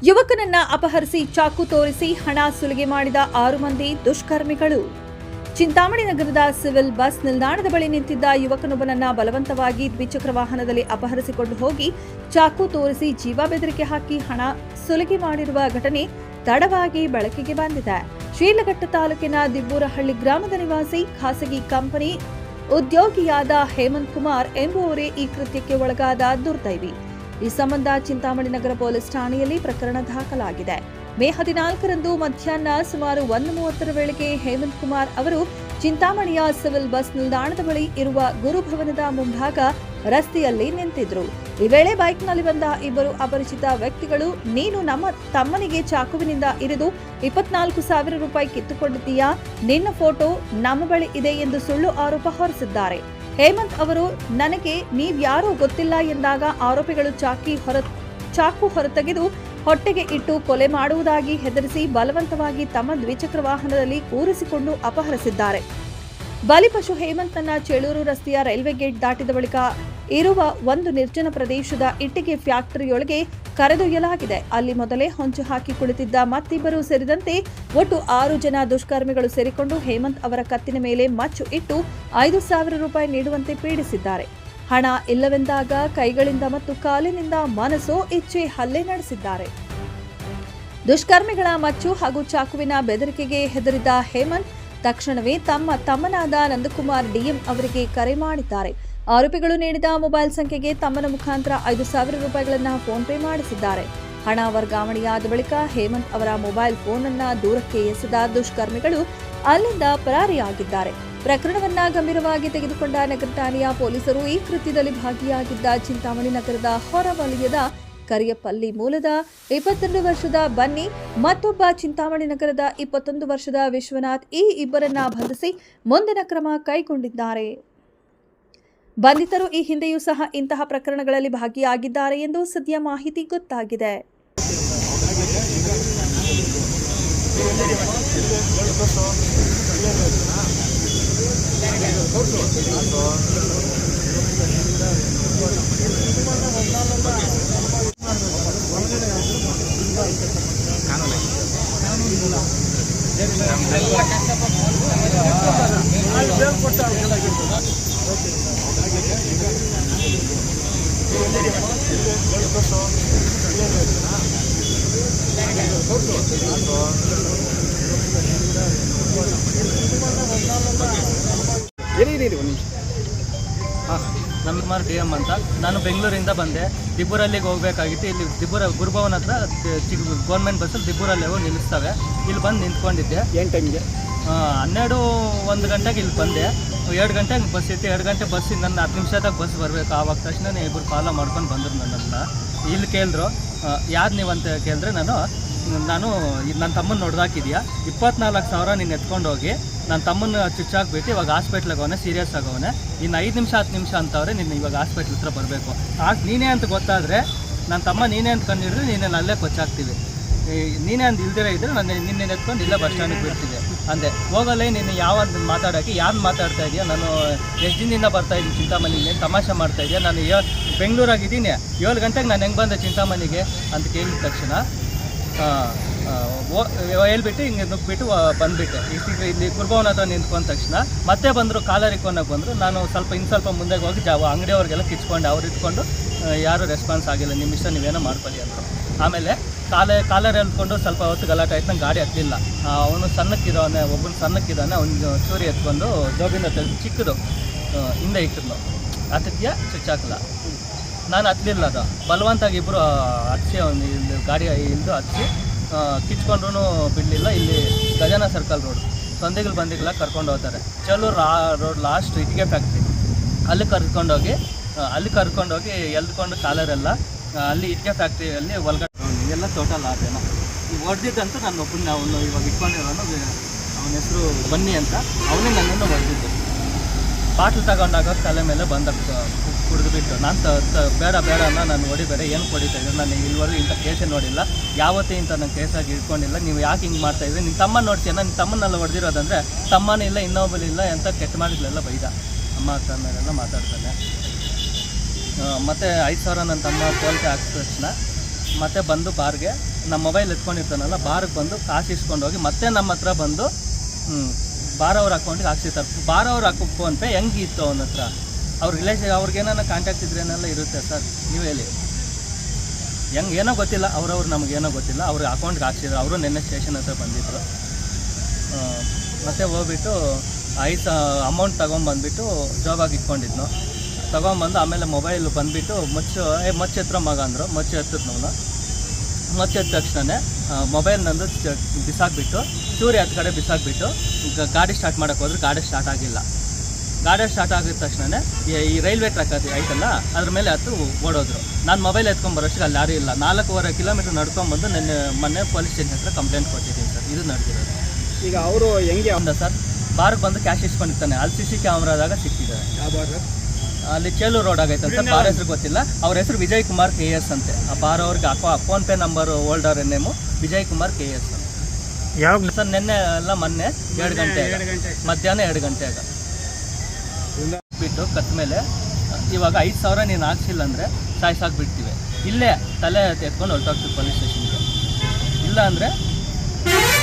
ಯುವಕನನ್ನ ಅಪಹರಿಸಿ ಚಾಕು ತೋರಿಸಿ ಹಣ ಸುಲಿಗೆ ಮಾಡಿದ 6 ಮಂದಿ ದುಷ್ಕರ್ಮಿಗಳು. ಚಿಂತಾಮಣಿ ನಗರದ ಸಿವಿಲ್ ಬಸ್ ನಿಲ್ದಾಣದ ಬಳಿ ನಿಂತಿದ್ದ ಯುವಕನೊಬ್ಬನನ್ನ ಬಲವಂತವಾಗಿ ದ್ವಿಚಕ್ರ ವಾಹನದಲ್ಲಿ ಅಪಹರಿಸಿಕೊಂಡು ಹೋಗಿ ಚಾಕು ತೋರಿಸಿ ಜೀವ ಬೆದರಿಕೆ ಹಾಕಿ ಹಣ ಸುಲಿಗೆ ಮಾಡಿರುವ ಘಟನೆ ತಡವಾಗಿ ಬೆಳಕಿಗೆ ಬಂದಿದೆ. ಶೀಲಘಟ್ಟ ತಾಲೂಕಿನ ದಿಬ್ಬೂರಹಳ್ಳಿ ಗ್ರಾಮದ ನಿವಾಸಿ ಖಾಸಗಿ ಕಂಪನಿ ಉದ್ಯೋಗಿಯಾದ ಹೇಮಂತ್ ಕುಮಾರ್ ಎಂಬುವರೇ ಈ ಕೃತ್ಯಕ್ಕೆ ಒಳಗಾದ ದುರ್ದೈವಿ. ಈ ಸಂಬಂಧ ಚಿಂತಾಮಣಿ ನಗರ ಪೊಲೀಸ್ ಠಾಣೆಯಲ್ಲಿ ಪ್ರಕರಣ ದಾಖಲಾಗಿದೆ. ಮೇ 14ರಂದು ಮಧ್ಯಾಹ್ನ ಸುಮಾರು 1:30 ವೇಳೆಗೆ ಹೇಮಂತ್ ಕುಮಾರ್ ಅವರು ಚಿಂತಾಮಣಿಯ ಸಿವಿಲ್ ಬಸ್ ನಿಲ್ದಾಣದ ಬಳಿ ಇರುವ ಗುರುಭವನದ ಮುಂಭಾಗ ರಸ್ತೆಯಲ್ಲಿ ನಿಂತಿದ್ರು. ಈ ವೇಳೆ ಬೈಕ್ನಲ್ಲಿ ಬಂದ ಇಬ್ಬರು ಅಪರಿಚಿತ ವ್ಯಕ್ತಿಗಳು, ನೀನು ನಮ್ಮ ತಮ್ಮನಿಗೆ ಚಾಕುವಿನಿಂದ ಇರಿದು 24,000 ರೂಪಾಯಿ ಕಿತ್ತುಕೊಂಡಿದ್ದೀಯಾ, ನಿನ್ನ ಫೋಟೋ ನಮ್ಮ ಬಳಿ ಇದೆ ಎಂದು ಸುಳ್ಳು ಆರೋಪ ಹೊರಿಸಿದ್ದಾರೆ. ಹೇಮಂತ್ ಅವರು ನನಗೆ ನೀವ್ಯಾರೋ ಗೊತ್ತಿಲ್ಲ ಎಂದಾಗ ಆರೋಪಿಗಳು ಚಾಕು ಹೊರತೆಗೆದು ಹೊಟ್ಟೆಗೆ ಇಟ್ಟು ಕೊಲೆ ಮಾಡುವುದಾಗಿ ಹೆದರಿಸಿ ಬಲವಂತವಾಗಿ ತಮ್ಮ ದ್ವಿಚಕ್ರ ವಾಹನದಲ್ಲಿ ಕೂರಿಸಿಕೊಂಡು ಅಪಹರಿಸಿದ್ದಾರೆ. ಬಲಿಪಶು ಹೇಮಂತ್ನ ಚೇಳೂರು ರಸ್ತೆಯ ರೈಲ್ವೆ ಗೇಟ್ ದಾಟಿದ ಬಳಿಕ ಇರುವ ಒಂದು ನಿರ್ಜನ ಪ್ರದೇಶದ ಇಟ್ಟಿಗೆ ಫ್ಯಾಕ್ಟರಿಯೊಳಗೆ ಕರೆದೊಯ್ಯಲಾಗಿದೆ. ಅಲ್ಲಿ ಮೊದಲೇ ಹೊಂಚು ಹಾಕಿ ಕುಳಿತಿದ್ದ ಮತ್ತಿಬ್ಬರು ಸೇರಿದಂತೆ ಒಟ್ಟು 6 ಜನ ದುಷ್ಕರ್ಮಿಗಳು ಸೇರಿಕೊಂಡು ಹೇಮಂತ್ ಅವರ ಕತ್ತಿನ ಮೇಲೆ ಮಚ್ಚು ಇಟ್ಟು 5,000 ರೂಪಾಯಿ ನೀಡುವಂತೆ ಪೀಡಿಸಿದ್ದಾರೆ. ಹಣ ಇಲ್ಲವೆಂದಾಗ ಕೈಗಳಿಂದ ಮತ್ತು ಕಾಲಿನಿಂದ ಮನಸೋ ಇಚ್ಛೆ ಹಲ್ಲೆ ನಡೆಸಿದ್ದಾರೆ. ದುಷ್ಕರ್ಮಿಗಳ ಮಚ್ಚು ಹಾಗೂ ಚಾಕುವಿನ ಬೆದರಿಕೆಗೆ ಹೆದರಿದ ಹೇಮಂತ್ ತಕ್ಷಣವೇ ತಮ್ಮ ತಮ್ಮನಾದ ನಂದಕುಮಾರ್ ಡಿಎಂ ಅವರಿಗೆ ಕರೆ ಮಾಡಿದ್ದಾರೆ. ಆರೋಪಿಗಳು ನೀಡಿದ ಮೊಬೈಲ್ ಸಂಖ್ಯೆಗೆ ತಮ್ಮನ ಮುಖಾಂತರ 5,000 ರೂಪಾಯಿಗಳನ್ನು ಫೋನ್ ಪೇ ಮಾಡಿಸಿದ್ದಾರೆ. ಹಣ ವರ್ಗಾವಣೆಯಾದ ಬಳಿಕ ಹೇಮಂತ್ ಅವರ ಮೊಬೈಲ್ ಫೋನ್ ಅನ್ನು ದೂರಕ್ಕೆ ಎಸೆದ ದುಷ್ಕರ್ಮಿಗಳು ಅಲ್ಲಿಂದ ಪರಾರಿಯಾಗಿದ್ದಾರೆ. ಪ್ರಕರಣವನ್ನ ಗಂಭೀರವಾಗಿ ತೆಗೆದುಕೊಂಡ ನಗರ ಠಾಣೆಯ ಪೊಲೀಸರು ಈ ಕೃತ್ಯದಲ್ಲಿ ಭಾಗಿಯಾಗಿದ್ದ ಚಿಂತಾಮಣಿ ನಗರದ ಹೊರವಲಯದ ಕರಿಯಪಲ್ಲಿ ಮೂಲದ 22 ವರ್ಷದ ಬನ್ನಿ, ಮತ್ತೊಬ್ಬ ಚಿಂತಾಮಣಿ ನಗರದ 21 ವರ್ಷದ ವಿಶ್ವನಾಥ್, ಈ ಇಬ್ಬರನ್ನ ಬಂಧಿಸಿ ಮುಂದಿನ ಕ್ರಮ ಕೈಗೊಂಡಿದ್ದಾರೆ. ಬಂಧಿತರು ಈ ಹಿಂದೆಯೂ ಸಹ ಇಂತಹ ಪ್ರಕರಣಗಳಲ್ಲಿ ಭಾಗಿಯಾಗಿದ್ದಾರೆ ಎಂದು ಸದ್ಯ ಮಾಹಿತಿ ಗೊತ್ತಾಗಿದೆ. ನಂದಕುಮಾರ್ ಡಿ ಎಂ ಅಂತ. ನಾನು ಬೆಂಗಳೂರಿಂದ ಬಂದೆ. ದಿಬ್ಬೂರಲ್ಲಿಗೆ ಹೋಗಬೇಕಾಗಿತ್ತು. ಇಲ್ಲಿ ದಿಬ್ಬೂರ ಗುರುಭವನ ಹತ್ರ ಗೌರ್ಮೆಂಟ್ ಬಸ್ಸಲ್ಲಿ ದಿಬ್ಬೂರಲ್ಲಿ ಹೋಗಿ ನಿಲ್ಲಿಸ್ತವೆ. ಇಲ್ಲಿ ಬಂದು ನಿಂತ್ಕೊಂಡಿದ್ದೆ. ಏನು ಟೈಮ್ಗೆ? 1 ಗಂಟೆಗೆ ಇಲ್ಲಿ ಬಂದೆ. 2 ಗಂಟೆಗೆ ಬಸ್ ಇತ್ತು. 2 ಗಂಟೆ ಬಸ್ಸಿಂದ ನನ್ನ 10 ನಿಮಿಷದಾಗ ಬಸ್ ಬರಬೇಕು. ಆವಾಗ ತಕ್ಷಣ ಇಬ್ಬರು ಫಾಲೋ ಮಾಡ್ಕೊಂಡು ಬಂದರು ನನ್ನನ್ನು. ಇಲ್ಲಿ ಕೇಳಿದ್ರು, ಯಾರು ನೀವು ಅಂತ ಕೇಳಿದ್ರೆ ನಾನು ನನ್ನ ತಮ್ಮನ ನೋಡ್ದಾಕಿದ್ಯಾ, 24,000 ನೀನು ಎತ್ಕೊಂಡು ಹೋಗಿ ನನ್ನ ತಮ್ಮನ ಚುಚ್ಚಾಕ್ಬಿಟ್ಟು ಇವಾಗ ಹಾಸ್ಪಿಟ್ಲಿಗೆ ಅವನೇ, ಸೀರಿಯಸ್ ಆಗವನೆ, ಇನ್ನು 5 ನಿಮಿಷ 10 ನಿಮಿಷ ಅಂತವ್ರೆ, ನೀನು ಇವಾಗ ಹಾಸ್ಪಿಟ್ಲ್ ಹತ್ರ ಬರಬೇಕು. ನೀನೇ ಅಂತ ಗೊತ್ತಾದರೆ ನನ್ನ ತಮ್ಮ ನೀನೇ ಅಂತ ಕಂಡಿದ್ರೆ ನೀನೇನು ಅಲ್ಲೇ ಕೊಚ್ಚಾಕ್ತೀವಿ, ನೀನೇ ಅಂತ ಇಲ್ದಿರ ಇದ್ದರೆ ನಾನು ನಿನ್ನೆ ಎತ್ಕೊಂಡು ಇಲ್ಲೇ ಬಸ್ ಸ್ಟ್ಯಾಂಡಿಗೆ ಬಿಡ್ತೀವಿ ಅಂದೆ. ಹೋಗಲ್ಲೇ ನೀನು ಯಾವಂತ ಮಾತಾಡೋಕ್ಕೆ, ಯಾರು ಮಾತಾಡ್ತಾ ಇದೆಯಾ, ನಾನು ಎಷ್ಟು ದಿನದಿಂದ ಬರ್ತಾಯಿದ್ದೀನಿ ಚಿಂತಾಮಣಿಗೆ, ತಮಾಷೆ ಮಾಡ್ತಾಯಿದ್ಯಾ, ನಾನು ಬೆಂಗಳೂರಾಗಿದ್ದೀನಿ, 7 ಗಂಟೆಗೆ ನಾನು ಹೆಂಗೆ ಬಂದೆ ಚಿಂತಾಮಣಿಗೆ ಅಂತ ಕೇಳಿದ ತಕ್ಷಣ ಹೇಳ್ಬಿಟ್ಟು ಹಿಂಗೆ ನುಗ್ಬಿಟ್ಟು ಬಂದುಬಿಟ್ಟೆ. ಇಲ್ಲಿ ಗುರುಭವನ ಹತ್ರ ನಿಂತ್ಕೊಂಡ ತಕ್ಷಣ ಮತ್ತೆ ಬಂದರು, ಕಾಲರ್ ಇಕ್ಕೊಂಡಾಗ ಬಂದರು. ನಾನು ಸ್ವಲ್ಪ ಮುಂದೆಗೆ ಹೋಗಿ ಅಂಗಡಿಯವ್ರಿಗೆಲ್ಲ ಕಿಚ್ಕೊಂಡೆ. ಅವ್ರು ಇಟ್ಕೊಂಡು ಯಾರೂ ರೆಸ್ಪಾನ್ಸ್ ಆಗಿಲ್ಲ, ನಿಮ್ಮ ಇಷ್ಟ ನೀವೇನೋ ಮಾಡ್ಕೊಳ್ಳಿ ಅಂತ. ಆಮೇಲೆ ಕಾಲರ್ ಹೇಳ್ಕೊಂಡು ಸ್ವಲ್ಪ ಹೊತ್ತು ಗಲಾಟೆ ಆಯ್ತು. ನಂಗೆ ಗಾಡಿ ಹತ್ತಲಿಲ್ಲ. ಅವನು ಸಣ್ಣಕ್ಕಿರೋನೆ, ಒಬ್ಬನು ಸಣ್ಣಕ್ಕಿದ್ದಾನೆ, ಅವ್ನು ಚೂರಿ ಎತ್ಕೊಂಡು ಜೋಬಿಂದ ತೆಗೆದು ಚಿಕ್ಕದು ಹಿಂದೆ ಇಟ್ಟಿದ್ನು, ಅದಕ್ಕೆ ಚುಚ್ಚಾಕಲ್ಲ. ನಾನು ಹತ್ತಲಿಲ್ಲ. ಅದು ಬಲವಂತಾಗಿ ಇಬ್ಬರು ಹಚ್ಚಿ ಅವನು ಇಲ್ಲಿ ಗಾಡಿ ಇಲ್ದು ಹಚ್ಚಿ ಕಿಚ್ಕೊಂಡ್ರೂ ಬಿಡಲಿಲ್ಲ. ಇಲ್ಲಿ ಗಜಾನ ಸರ್ಕಲ್ ರೋಡ್ ಸಂದಿಗಳು ಬಂದಿಲ್ಲ ಕರ್ಕೊಂಡು ಹೋಗ್ತಾರೆ. ಚಲೂರು ರೋಡ್ ಲಾಸ್ಟ್ ಇಟ್ಟಿಗೆ ಫ್ಯಾಕ್ಟ್ರಿ ಅಲ್ಲಿ ಕರ್ಕೊಂಡೋಗಿ ಎಲ್ಕೊಂಡು ಕಾಲರೆಲ್ಲ ಅಲ್ಲಿ ಇಟ್ಟಿಗೆ ಫ್ಯಾಕ್ಟ್ರಿಯಲ್ಲಿ ಒಳಗಡೆ ಎಲ್ಲ ಟೋಟಲ್ ಆದೇನೋ ಈಗ ಹೊಡೆದಿದ್ದಂತೂ ನಾನು ಒಬ್ಬನ ಅವನು ಇವಾಗ ಇಟ್ಕೊಂಡಿರೋನು, ಅವನ ಹೆಸರು ಬನ್ನಿ ಅಂತ, ಅವನೇ ನನ್ನನ್ನು ಹೊಡೆದಿದ್ದು. ಬಾಟ್ಲು ತಗೊಂಡಾಗ ತಲೆ ಮೇಲೆ ಬಂದ ಕುಡಿದ್ಬಿಟ್ಟು ನಾನು ಬೇಡ ಅನ್ನೋ, ನಾನು ಹೊಡಿಬೇಡ, ಏನು ಹೊಡಿತಾಯಿದ್ರು, ನಾನು ಇಲ್ಲಿವರೆಗೂ ಇಂಥ ಕೇಸೇ ನೋಡಿಲ್ಲ, ಯಾವತ್ತೇ ಇಂಥ ನಾನು ಕೇಸಾಗಿ ಇಟ್ಕೊಂಡಿಲ್ಲ, ನೀವು ಯಾಕೆ ಹಿಂಗೆ ಮಾಡ್ತಾಯಿದ್ರಿ, ನಿಮ್ಮ ತಮ್ಮ ನೋಡ್ತೀಯ, ನಿನ್ನ ತಮ್ಮನ್ನೆಲ್ಲ ಹೊಡೆದಿರೋದಂದರೆ ತಮ್ಮನೇ ಇಲ್ಲ, ಇನ್ನೊಬ್ಬಲಿಲ್ಲ ಅಂತ ಕೆಟ್ಟ ಮಾಡಿದ್ಲೆಲ್ಲ ಬೈದ. ಅಮ್ಮ ಅಕ್ಕ ಮೇಲೆಲ್ಲ ಮಾತಾಡ್ತಾನೆ. ಮತ್ತು 5,000 ನನ್ನ ತಮ್ಮ ಫೋನ್ಪೇ ಹಾಕಿದ ತಕ್ಷಣ ಮತ್ತೆ ಬಂದು ಬಾರ್ಗೆ ನಮ್ಮ ಮೊಬೈಲ್ ಎತ್ಕೊಂಡಿರ್ತಾನಲ್ಲ ಬಾರಿಗೆ ಬಂದು ಕಾಸು ಇಸ್ಕೊಂಡು ಹೋಗಿ ಮತ್ತೆ ನಮ್ಮ ಹತ್ರ ಬಂದು ಬಾರವ್ರ ಅಕೌಂಟಿಗೆ ಹಾಕ್ಸಿರ್ತಾರೆ. ಬಾರವ್ರ ಅಕೌಂಟ್ ಫೋನ್ಪೇ ಹೆಂಗೆ ಇತ್ತು ಅವನ ಹತ್ರ, ಅವ್ರ ರಿಲೇಷನ್ ಅವ್ರಿಗೇನ ಕಾಂಟ್ಯಾಕ್ಟ್ ಇದ್ರೇನೆಲ್ಲ ಇರುತ್ತೆ ಸರ್, ನೀವು ಹೇಳಿ. ಹೆಂಗೆ ಏನೋ ಗೊತ್ತಿಲ್ಲ, ಅವ್ರವ್ರು ನಮಗೇನೋ ಗೊತ್ತಿಲ್ಲ, ಅವ್ರ ಅಕೌಂಟ್ಗೆ ಹಾಕ್ಸಿದ್ರು. ಅವರು ನಿನ್ನೆ ಸ್ಟೇಷನ್ ಹತ್ರ ಬಂದಿದ್ದರು. ಮತ್ತೆ ಹೋಗ್ಬಿಟ್ಟು ಅಮೌಂಟ್ ತೊಗೊಂಬಂದ್ಬಿಟ್ಟು ಜಾಬಾಗಿ ಇಟ್ಕೊಂಡಿದ್ನು. ತೊಗೊಂಬಂದು ಆಮೇಲೆ ಮೊಬೈಲ್ ಬಂದುಬಿಟ್ಟು ಮಚ್ಚ ಹತ್ರ ಮಗ ಅಂದರು. ಮಚ್ಚ ಎತ್ತಿದ್ ನಾವು ಮಚ್ಚ ಎದ್ದ ತಕ್ಷಣ ಮೊಬೈಲ್ ನಂದು ಬಿಸಾಕ್ಬಿಟ್ಟು ಚೂರಿ ಹತ್ತು ಕಡೆ ಬಿಸಾಕ್ಬಿಟ್ಟು ಗಾಡಿ ಸ್ಟಾರ್ಟ್ ಮಾಡೋಕ್ಕೆ ಹೋದ್ರೆ ಗಾಡಿ ಸ್ಟಾರ್ಟ್ ಆಗಿಲ್ಲ. ಗಾಡಿ ಸ್ಟಾರ್ಟ್ ಆಗಿದ ತಕ್ಷಣ ಈ ರೈಲ್ವೆ ಟ್ರ್ಯಾಕ್ ಅದು ಆಯ್ತಲ್ಲ ಅದ್ರ ಮೇಲೆ ಹತ್ತು ಓಡೋದ್ರು. ನಾನು ಮೊಬೈಲ್ ಎತ್ಕೊಂಬರೋಷ್ಟು ಅಲ್ಲಿ ಯಾರೂ ಇಲ್ಲ. 4.25 ಕಿಲೋಮೀಟ್ರ್ ನಡ್ಕೊಂಬಂದು ಮೊನ್ನೆ ಪೊಲೀಸ್ ಸ್ಟೇಷನ್ ಹತ್ರ ಕಂಪ್ಲೇಂಟ್ ಕೊಟ್ಟಿದ್ದೀನಿ ಸರ್. ಇದು ನಡೆದಿರೋದು. ಈಗ ಅವರು ಹೆಂಗೆ ಅಂದ ಸರ್, ಬಾರ್ಗೆ ಬಂದು ಕ್ಯಾಶ್ ಇಸ್ಕೊಂಡಿರ್ತಾನೆ. ಅಲ್ಲಿ CC ಕ್ಯಾಮ್ರಾದಾಗ ಸಿಕ್ಕಿದ್ದಾರೆ. ಅಲ್ಲಿ ಚೇಲೂರು ರೋಡ್ ಆಗೈತೆ ಸರ್, ಬಾರ್ ಹೆಸರು ಗೊತ್ತಿಲ್ಲ. ಅವ್ರ ಹೆಸರು ವಿಜಯ್ ಕುಮಾರ್ KS ಅಂತೆ. ಆ ಬಾರ್ ಅವ್ರಿಗೆ PhonePe number holder name Vijay Kumar KS ಅಂತ. ಯಾವಾಗ ಸರ್ ನಿನ್ನೆ ಎಲ್ಲ ಮೊನ್ನೆ 2 ಗಂಟೆ ಮಧ್ಯಾಹ್ನ 2 ಗಂಟೆಯಾಗ ಬಿಟ್ಟು ಕತ್ತ ಮೇಲೆ ಇವಾಗ 5,000 ನೀನು ಹಾಕ್ಸಿಲ್ಲ ಅಂದರೆ ಸಾಯಿಸಾಕ್ಬಿಡ್ತೀವಿ. ಇಲ್ಲೇ ತಲೆ ಎತ್ಕೊಂಡು ಹೊರಟೋಗ್ತೀವಿ ಪೊಲೀಸ್ ಸ್ಟೇಷನ್ಗೆ. ಇಲ್ಲ ಅಂದರೆ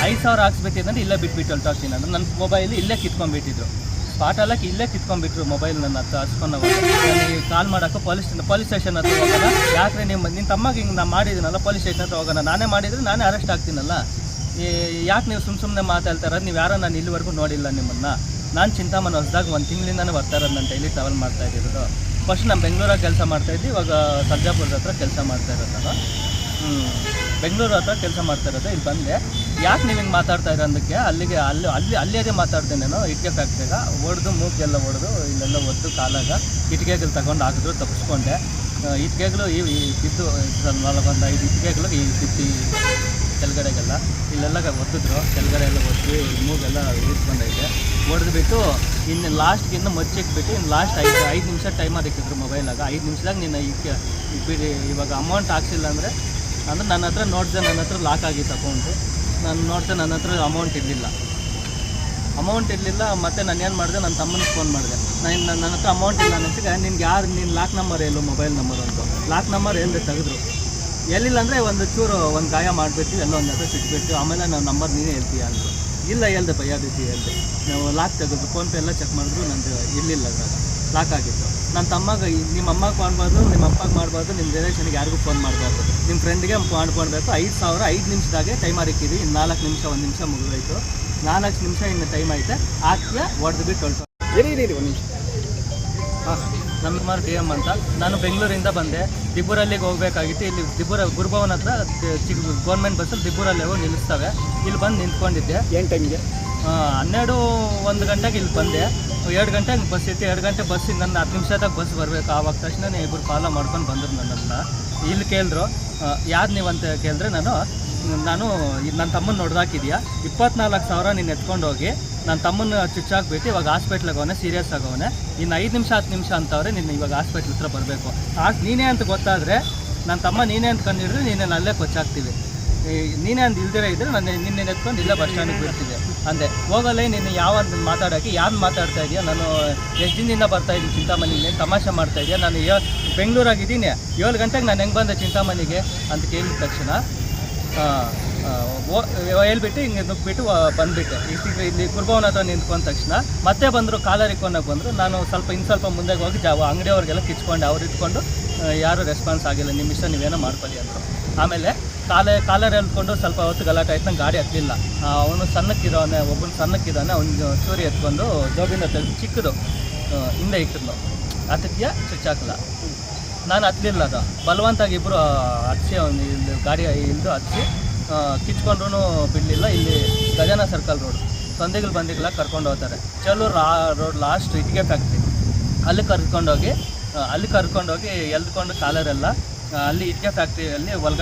5,000 ಹಾಕ್ಸ್ಬೇಕಿದ್ರೆ ಇಲ್ಲೇ ಬಿಟ್ಬಿಟ್ಟು ಹೊರಟೋಗ್ತೀನಿ ಅಂದ್ರೆ ನನ್ನ ಮೊಬೈಲ್ ಇಲ್ಲೇ ಕಿತ್ಕೊಂಡ್ಬಿಟ್ಟಿದ್ರು. ಸ್ಪಾಟಲ್ಲ ಇಲ್ಲೇ ಕಿತ್ಕೊಂಡ್ಬಿಟ್ರು ಮೊಬೈಲ್ ನನ್ನ ಹತ್ರ ಹಸ್ಕೊಂಡು. ನನಗೆ ಕಾಲ್ ಮಾಡೋಕ್ಕೆ ಪೊಲೀಸ್ ಸ್ಟೇಷನ್ ಹತ್ರ ಹೋಗೋಣ. ಯಾಕೆ ನಿನ್ನ ತಮ್ಮಗೆ ಹಿಂಗೆ ನಾನು ಮಾಡಿದ್ದೀನಲ್ಲ, ಪೊಲೀಸ್ ಸ್ಟೇಷನ್ ಹತ್ರ ಹೋಗೋಣ. ನಾನೇ ಮಾಡಿದರೆ ನಾನೇ ಅರೆಸ್ಟ್ ಆಗ್ತೀನಲ್ಲ. ಯಾಕೆ ನೀವು ಸುಮ್ಮನೆ ಮಾತಾಡ್ತಾರ? ನೀವು ಯಾರೋ ನಾನು ಇಲ್ಲಿವರೆಗೂ ನೋಡಿಲ್ಲ ನಿಮ್ಮನ್ನು. ನಾನು ಚಿಂತಾಮಣಿ ಹೊಸದಾಗ 1 ತಿಂಗಳಿಂದನೇ ಬರ್ತಾ ಇರೋದು. ನಾನು ಡೈಲಿ ಟ್ರಾವೆಲ್ ಮಾಡ್ತಾ ಇದ್ದಿರೋದು. ಫಸ್ಟ್ ನಾನು ಬೆಂಗಳೂರಾಗ ಕೆಲಸ ಮಾಡ್ತಾಯಿದ್ದೆ, ಇವಾಗ ಸರ್ಜಾಪುರದ ಹತ್ರ ಕೆಲಸ ಮಾಡ್ತಾ ಇರೋದು ನಾನು. ಬೆಂಗಳೂರು ಹತ್ರ ಕೆಲಸ ಮಾಡ್ತಾ ಇರೋದು. ಇಲ್ಲಿ ಬಂದೆ. ಯಾಕೆ ನೀವು ಹಿಂಗೆ ಮಾತಾಡ್ತಾ ಇರೋ ಅಂದಕ್ಕೆ ಅಲ್ಲಿಯೇ ಮಾತಾಡ್ತೇನೆ ನಾನು. ಇಟ್ಟಿಗೆ ಫ್ಯಾಕ್ಟ್ರಿಯಾಗ ಹೊಡೆದು ಮೂಗೆಲ್ಲ ಹೊಡೆದು ಇಲ್ಲೆಲ್ಲ ಒದ್ದು ಕಾಲಾಗ ಇಟ್ಟಿಗೆಗಳು ತಗೊಂಡು ಹಾಕಿದ್ರು, ತಪ್ಪಿಸ್ಕೊಂಡೆ. ಇಟ್ಟಿಗೆಗಳು ಬಿದ್ದು ಒಂದು 5 ಇಟ್ಟಿಗೆಗಳು ಈ ಬಿದ್ದು ಕೆಳಗಡೆಗೆಲ್ಲ ಇಲ್ಲೆಲ್ಲ ಒತ್ತಿದ್ರು. ಕೆಳಗಡೆ ಎಲ್ಲ ಒತ್ತಿ ಮೂಗೆಲ್ಲ ಬಂದೈತೆ. ಹೊಡೆದ್ಬಿಟ್ಟು ಇನ್ನು ಲಾಸ್ಟ್ಗೆ ಇನ್ನು ಮಚ್ಚಿಕ್ಬಿಟ್ಟು ಇನ್ನು ಲಾಸ್ಟ್ 5 ನಿಮಿಷ ಟೈಮರ್ ಇಕ್ಕಿದ್ರು ಮೊಬೈಲಾಗ. 5 ನಿಮಿಷದಾಗ ನೀನು ಇವಾಗ ಅಮೌಂಟ್ ಹಾಕ್ಸಿಲ್ಲ ಅಂದರೆ ನನ್ನ ಹತ್ರ ನೋಡಿದೆ, ನನ್ನ ಹತ್ರ ಲಾಕ್ ಆಗಿತ್ತು ಅಕೌಂಟು. ನಾನು ನೋಡಿದೆ ನನ್ನ ಹತ್ರ ಅಮೌಂಟ್ ಇರಲಿಲ್ಲ. ಮತ್ತು ನಾನು ಏನು ಮಾಡಿದೆ, ನನ್ನ ತಮ್ಮನಿಗೆ ಫೋನ್ ಮಾಡಿದೆ. ನನ್ನ ಹತ್ರ ಅಮೌಂಟ್ ಇಲ್ಲ ಅನ್ನಿಸಿಗೆ ನಿನ್ಗೆ ನಿನ್ನ ಲಾಕ್ ನಂಬರ್ ಎಲ್ಲೋ ಮೊಬೈಲ್ ನಂಬರ್ ಅಂತ. ಲಾಕ್ ನಂಬರ್ ಎಲ್ಲದೆ ತೆಗೆದ್ರು. ಎಲ್ಲಿಲ್ಲ ಅಂದರೆ ಒಂದು ಗಾಯ ಮಾಡಿಬಿಟ್ಟು ಎಲ್ಲೋ ಒಂದು ಹತ್ರ ಸಿಟ್ಬಿಟ್ಟು ಆಮೇಲೆ ನನ್ನ ನಂಬರ್ ನೀನೇ ಹೇಳ್ತೀಯ ಅಂದರು. ಇಲ್ಲ ಹೇಳ್ದೆ ಭಯ ರೀತಿ ಹೇಳ್ದೆ. ನಾವು ಲಾಕ್ ತೆಗೆದ್ರು, ಫೋನ್ಪೇ ಎಲ್ಲ ಚೆಕ್ ಮಾಡಿದ್ರು, ನಂದು ಇರಲಿಲ್ಲ ಅದ್ರಾಗ, ಲಾಕ್ ಆಗಿತ್ತು. ನನ್ನ ತಮ್ಮಗೆ ನಿಮ್ಮ ಅಮ್ಮಗೆ ಮಾಡಬಾರ್ದು, ನಿಮ್ಮ ಅಪ್ಪಗೆ ಮಾಡಬಾರ್ದು, ನಿಮ್ಮ ರಿಲೇಷನ್ಗೆ ಯಾರಿಗೂ ಫೋನ್ ಮಾಡಬಾರ್ದು, ನಿಮ್ಮ ಫ್ರೆಂಡ್ಗೆ ಮಾಡ್ಕೊಳ್ಬೇಕು. 5,000 5 ನಿಮಿಷದಾಗೆ ಟೈಮರ್ ಇಕ್ಕಿದ್ವಿ. ಇನ್ನು 4 ನಿಮಿಷ 1 ನಿಮಿಷ ಮುಗಿದೋಯ್ತು. 4 ನಿಮಿಷ ಇನ್ನು ಟೈಮ್ ಐತೆ. ಹಾಕಿ ಹೊಡೆದ್ಬಿಟ್ಟು ಹೊರಟು. ಒಂದು ನಿಮಿಷ. ಹಾಂ, ನಮ್ಮ ಕುಮಾರ್ DM ಅಂತ. ನಾನು ಬೆಂಗಳೂರಿಂದ ಬಂದೆ. ದಿಬ್ಬೂರಲ್ಲಿಗೆ ಹೋಗಬೇಕಾಗಿತ್ತು. ಇಲ್ಲಿ ಗುರುಭವನ ಹತ್ರ ಗೌರ್ಮೆಂಟ್ ಬಸ್ಸಲ್ಲಿ ದಿಬ್ಬೂರಲ್ಲಿ ಹೋಗಿ ನಿಲ್ಲಿಸ್ತವೆ. ಇಲ್ಲಿ ಬಂದು ನಿಂತ್ಕೊಂಡಿದ್ದೆ. ಏನು ಟೈಮಿಗೆ? 1 ಗಂಟೆಗೆ ಇಲ್ಲಿ ಬಂದೆ. 2 ಗಂಟೆಗೆ ಬಸ್ ಇತ್ತು. 2 ಗಂಟೆ ಬಸ್ಸಿಗೆ ನನ್ನ 10 ನಿಮಿಷದಾಗ ಬಸ್ ಬರಬೇಕು. ಆವಾಗ ತಕ್ಷಣ ಇಬ್ಬರು ಫಾಲೋ ಮಾಡ್ಕೊಂಡು ಬಂದರು ನನ್ನನ್ನು. ಇಲ್ಲಿ ಕೇಳಿದ್ರು, ಯಾರು ನೀವು ಅಂತ ಕೇಳಿದ್ರೆ ನಾನು ನನ್ನ ತಮ್ಮನ ನೋಡ್ದಾಕಿದ್ಯಾ, 24,000 ನೀನು ಎತ್ಕೊಂಡು ಹೋಗಿ ನನ್ನ ತಮ್ಮನ ಚುಚ್ಚಾಕ್ಬಿಟ್ಟು ಇವಾಗ ಹಾಸ್ಪಿಟ್ಲಿಗೆ ಅವನೇ, ಸೀರಿಯಸ್ ಆಗವನೆ. ಇನ್ನು 5 ನಿಮಿಷ 10 ನಿಮಿಷ ಅಂತವ್ರೆ, ನೀನು ಇವಾಗ ಹಾಸ್ಪಿಟ್ಲ್ ಹತ್ರ ಬರಬೇಕು. ನೀನೇ ಅಂತ ಗೊತ್ತಾದರೆ ನನ್ನ ತಮ್ಮ ನೀನೇ ಅಂತ ಕಂಡಿದ್ರೆ ನೀನೇನು ಅಲ್ಲೇ ಕೊಚ್ಚಾಕ್ತೀವಿ. ನೀನೇ ಅಂತ ಇಲ್ದಿರ ಇದ್ದರೆ ನಾನು ನಿನ್ನೆ ಎತ್ಕೊಂಡು ಇಲ್ಲೇ ಬಸ್ ಸ್ಟ್ಯಾಂಡಿಗೆ ಬಿಡ್ತಿದ್ದೆ ಅಂದೆ. ಹೋಗಲ್ಲೇ ನೀನು ಯಾವಂತ ಮಾತಾಡೋಕ್ಕೆ ಯಾರು ಮಾತಾಡ್ತಾ ಇದೆಯಾ? ನಾನು ಎಷ್ಟು ದಿನದಿಂದ ಬರ್ತಾಯಿದ್ದೀನಿ ಚಿಂತಾಮಣಿಗೆ, ತಮಾಷೆ ಮಾಡ್ತಾ ಇದೆಯಾ? ನಾನು ಬೆಂಗಳೂರಾಗಿದ್ದೀನಿ, 7 ಗಂಟೆಗೆ ನಾನು ಹೆಂಗೆ ಬಂದೆ ಚಿಂತಾಮಣಿಗೆ ಅಂತ ಕೇಳಿದ ತಕ್ಷಣ ಹೇಳ್ಬಿಟ್ಟು ಹಿಂಗೆ ನುಗ್ಬಿಟ್ಟು ಬಂದುಬಿಟ್ಟೆ. ಇಲ್ಲಿ ಗುರುಭವನ ಹತ್ರ ನಿಂತ್ಕೊಂಡ ತಕ್ಷಣ ಮತ್ತೆ ಬಂದರು, ಕಾಲರ್ ಇಕ್ಕೊಂಡಾಗ ಬಂದರು. ನಾನು ಇನ್ನು ಸ್ವಲ್ಪ ಮುಂದೆಗೆ ಹೋಗಿ ಅಂಗಡಿಯವ್ರಿಗೆಲ್ಲ ಕಿಚ್ಕೊಂಡೆ. ಅವ್ರು ಇಟ್ಕೊಂಡು ಯಾರೂ ರೆಸ್ಪಾನ್ಸ್ ಆಗಿಲ್ಲ, ನಿಮ್ಮ ಇಷ್ಟ ನೀವೇನೋ ಮಾಡ್ಕೊಳ್ಳಿ ಅಂದರು. ಆಮೇಲೆ ಕಾಲರ್ ಹೇಳ್ಕೊಂಡು ಸ್ವಲ್ಪ ಹೊತ್ತು ಗಲಾಟೆ ಆಯ್ತು. ನಂಗೆ ಗಾಡಿ ಹತ್ತಲಿಲ್ಲ. ಅವನು ಸಣ್ಣಕ್ಕಿರೋನೆ, ಒಬ್ಬನು ಸಣ್ಣಕ್ಕಿದ್ದಾನೆ. ಅವ್ನು ಚೂರಿ ಎತ್ಕೊಂಡು ಜೋಬಿಂದ ತೆಗೆದು ಚಿಕ್ಕದು ಹಿಂದೆ ಇಟ್ಟಿದ್ನು. ಅದಕ್ಕೆ ಚುಚ್ಚಾಕಲ್ಲ. ನಾನು ಹತ್ತಲಿಲ್ಲ. ಅದು ಬಲವಂತಾಗಿ ಇಬ್ಬರು ಹತ್ತಿಸಿ ಅವನು ಇಲ್ಲಿ ಗಾಡಿ ಇಲ್ದು ಹತ್ತಿಸಿ ಕಿಚ್ಕೊಂಡ್ರೂ ಬಿಡಲಿಲ್ಲ. ಇಲ್ಲಿ ಗಜಾನ ಸರ್ಕಲ್ ರೋಡ್ ಸಂದಿಗಳು ಬಂದಿಗೆಲ್ಲ ಕರ್ಕೊಂಡು ಹೋಗ್ತಾರೆ. ಚಲೂರು ರೋಡ್ ಲಾಸ್ಟ್ ಇಟ್ಟಿಗೆ ಫ್ಯಾಕ್ಟ್ರಿ ಅಲ್ಲಿ ಕರ್ಕೊಂಡೋಗಿ ಎಲ್ಕೊಂಡು ಕಾಲರೆಲ್ಲ ಅಲ್ಲಿ ಇಟ್ಟಿಗೆ ಫ್ಯಾಕ್ಟ್ರಿಯಲ್ಲಿ ಒಳಗಡೆ